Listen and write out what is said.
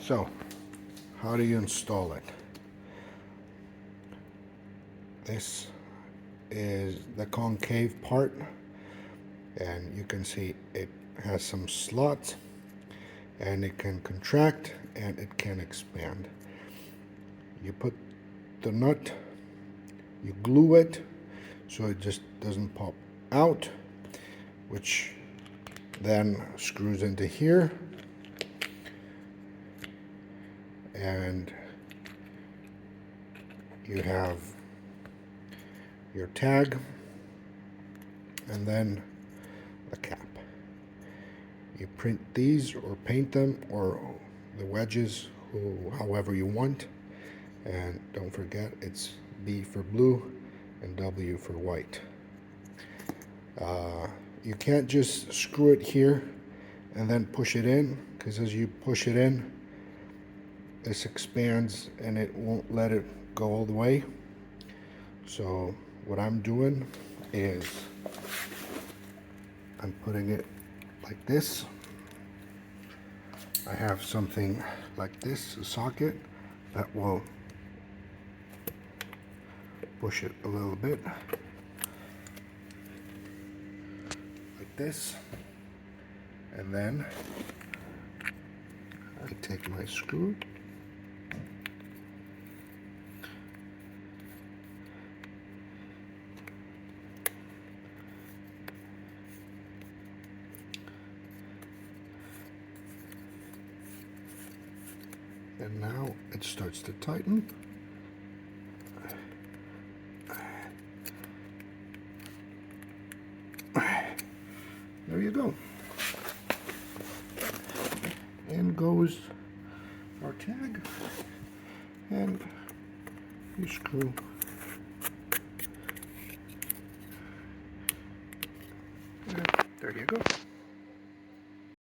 So, how do you install it? This is the concave part, and you can see it has some slots, and it can contract and it can expand. You put the nut, you glue it so it just doesn't pop out, which then screws into here, and you have your tag and then the cap. You print these or paint them, or the wedges, however you want. And don't forget, it's B for blue and W for white. You can't just screw it here and then push it in, because as you push it in, this expands and it won't let it go all the way. So what I'm doing is I'm putting it like this. I have something like this, a socket, that will push it a little bit like this, and then I take my screw and now it starts to tighten. There you go. In goes our tag, and you screw. And there you go.